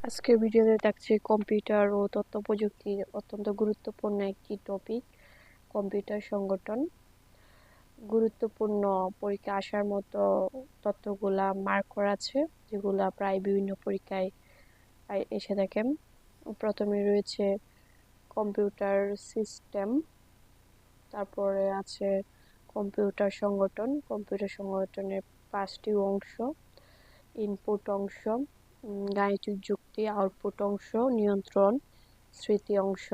আজকের ভিডিওতে দেখছি কম্পিউটার ও তথ্য প্রযুক্তির অত্যন্ত গুরুত্বপূর্ণ একটি টপিক, কম্পিউটার সংগঠন। গুরুত্বপূর্ণ পরীক্ষা আসার মতো তথ্যগুলা মার্ক করা আছে, যেগুলা প্রায় বিভিন্ন পরীক্ষায় এসে থাকে। প্রথমে রয়েছে কম্পিউটার সিস্টেম, তারপরে আছে কম্পিউটার সংগঠন। কম্পিউটার সংগঠনের 5টি অংশ: ইনপুট অংশ, গাণিতিক যুক্তি; আউটপুট অংশ, নিয়ন্ত্রণ; স্মৃতি অংশ।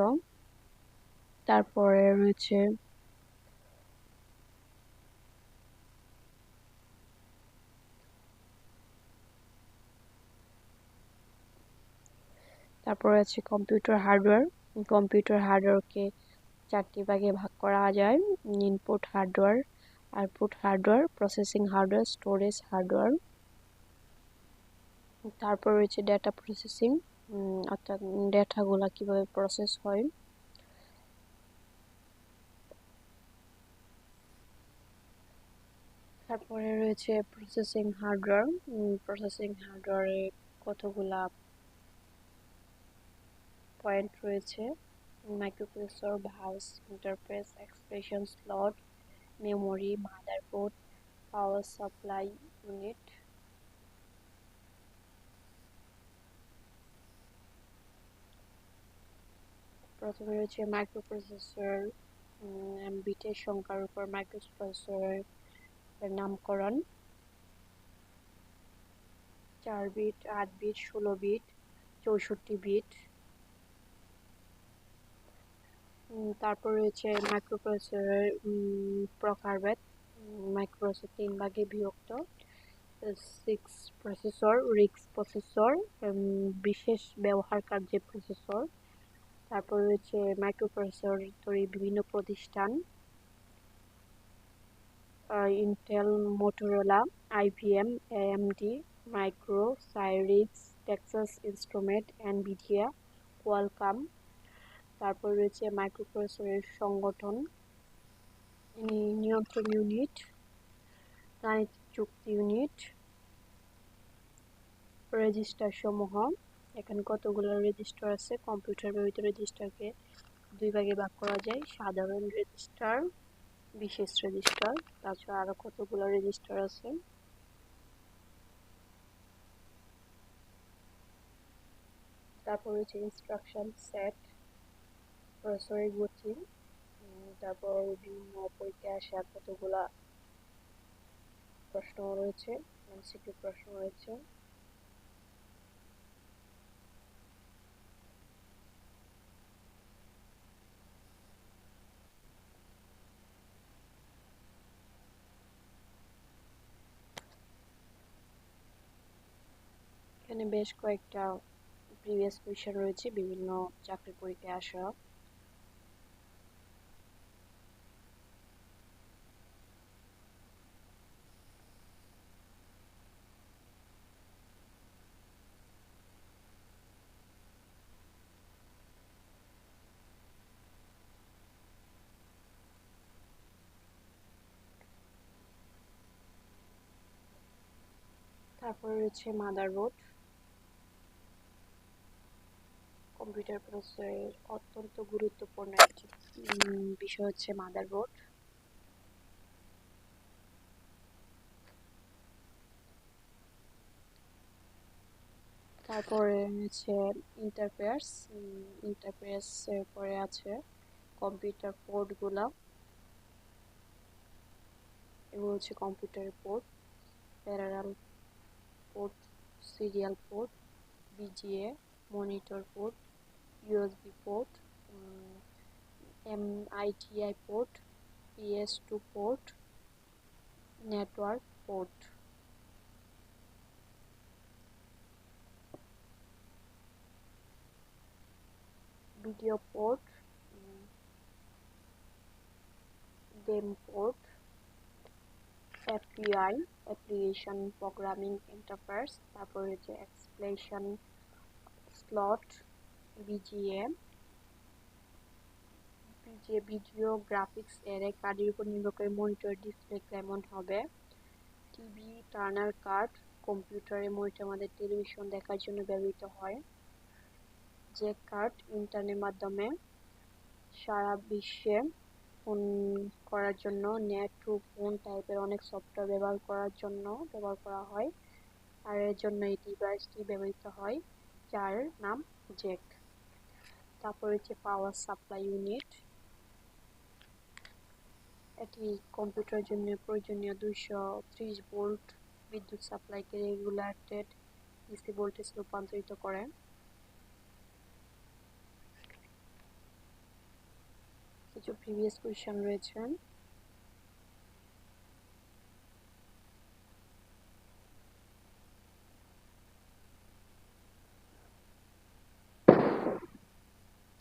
তারপরে রয়েছে কম্পিউটার হার্ডওয়্যার। কম্পিউটার হার্ডওয়্যারকে 4টি ভাগে ভাগ করা যায়: input hardware, output hardware, processing hardware, storage hardware. তারপর রয়েছে ডেটা প্রসেসিং, অর্থাৎ ডেটাগুলা কিভাবে প্রসেস হয়। তারপরে রয়েছে প্রসেসিং হার্ডওয়্যার। প্রসেসিং হার্ডওয়্যারে কতগুলা পয়েন্ট রয়েছে: microprocessor, bus, interface, expression slot, memory, motherboard, power supply unit. প্রথমে রয়েছে মাইক্রোপ্রসেসর। বিটের সংখ্যার উপর মাইক্রোপ্রসেসরের নামকরণ: 4 বিট, 8 বিট, 16 বিট, 64 বিট। তারপর রয়েছে মাইক্রোপ্রসেসরের প্রকারভেদ। মাইক্রোপ্রসেসর 3 ভাগে বিভক্ত: 6 প্রসেসর, রিক্স প্রসেসর, বিশেষ ব্যবহার কার্যে প্রসেসর। তারপর রয়েছে মাইক্রোপ্রসেসর তৈরি বিভিন্ন প্রতিষ্ঠান: Intel, Motorola, IBM, AMD, micro, Cyrix, Texas instrument, Nvidia, Qualcomm. তারপর রয়েছে মাইক্রোপ্রসেসরের সংগঠন: নিয়ন্ত্রণ ইউনিট, গাণিতিক যুক্তি ইউনিট, রেজিস্টার সমূহ। এখানে কতগুলো রেজিস্টার আছে? কম্পিউটার ব্যবহৃত রেজিস্টারকে 2 ভাগে ভাগ করা যায়: সাধারণ রেজিস্টার, বিশেষ রেজিস্টার। তাছাড়া আরো কতগুলো রেজিস্টার আছে। তারপর রয়েছে ইনস্ট্রাকশন সেট, প্রসেসরের গতি। তারপর বিভিন্ন পরীক্ষায় আসা কতগুলা প্রশ্ন রয়েছে, এমসিকিউ প্রশ্ন রয়েছে। এখানে বেশ কয়েকটা প্রিভিয়াস কোয়েশ্চেন রয়েছে বিভিন্ন চাকরি পরীক্ষায় আসা। তারপর রয়েছে মাদারবোর্ড। কম্পিউটার প্রসেসরের অত্যন্ত গুরুত্বপূর্ণ একটি বিষয় হচ্ছে মাদারবোর্ড। তারপরে রয়েছে ইন্টারফেস। ইন্টারফেসের পরে আছে কম্পিউটার পোর্টগুলা। এগুলো হচ্ছে কম্পিউটারের port: parallel port, serial port, VGA, monitor port, USB port, MIDI port, PS2 port, network port. Video port, game port, API, application programming interface. তারপর হচ্ছে expression slot, VGA, video graphics array কার্ডের উপর নির্ভর করে monitor display কেমন হবে। TV tuner card, কম্পিউটারে monitor আমাদের টেলিভিশন দেখার জন্য ব্যবহৃত হয়। যে কার্ড ইন্টারনেটের মাধ্যমে সারা বিশ্বে ফোন করার জন্য নেট টু ফোন টাইপের অনেক সফটওয়্যার ব্যবহার করা হয়, আর এর জন্য এই ডিভাইসটি ব্যবহৃত হয় যার নাম জ্যাক। তারপর হচ্ছে পাওয়ার সাপ্লাই ইউনিট। এটি কম্পিউটারের জন্য প্রয়োজনীয় 230 ভোল্ট বিদ্যুৎ সাপ্লাইকে রেগুলেটেড ডিসি ভোল্টেজে রূপান্তরিত করে। কিছু প্রিভিয়াস কোয়েশ্চেন রয়েছে।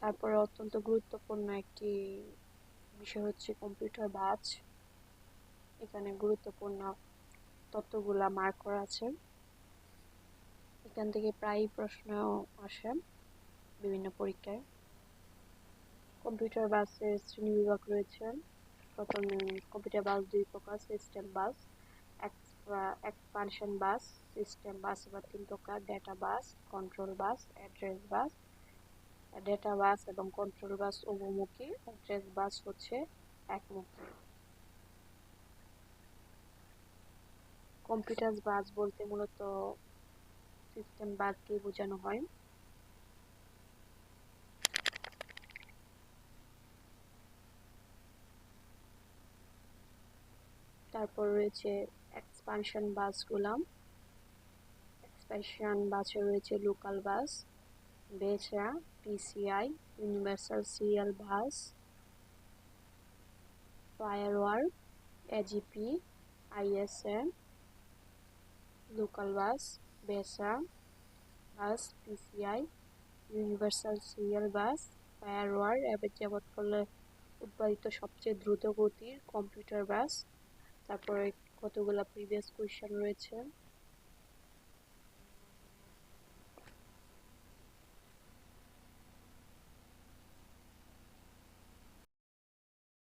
তারপরে অত্যন্ত গুরুত্বপূর্ণ একটি বিষয় হচ্ছে কম্পিউটার বাজ। এখানে গুরুত্বপূর্ণ তথ্যগুলা মার্ক করা আছে। এখান থেকে প্রায় প্রশ্ন আসে বিভিন্ন পরীক্ষায়। কম্পিউটার বাসের শ্রেণীবিভাগ রয়েছে। প্রথমে কম্পিউটার বাস দুই প্রকার: সিস্টেম বাস, এক্সপানশন বাস। সিস্টেম বাস আবার তিন প্রকার: ডেটা বাস, কন্ট্রোল বাস, অ্যাড্রেস বাস। ডেটা বাস এবং কন্ট্রোল বাস উভমুখী, অ্যাড্রেস বাস হচ্ছে একমুখী। কম্পিউটার বাস বলতে মূলত সিস্টেম বাসকে বোঝানো হয়। তারপর রয়েছে এক্সপানশন বাসগুলো। এক্সপানশন বাসে রয়েছে local bus, Besra, PCI, universal serial bus, firewall, AGP, ISM, local bus, Besra বাস, PCI, universal serial bus, firewall. এবার যাবৎকালে উৎপাদিত সবচেয়ে দ্রুত গতির কম্পিউটার বাস। তারপরে কতগুলো প্রিভিয়াস কোয়েশ্চেন রয়েছে।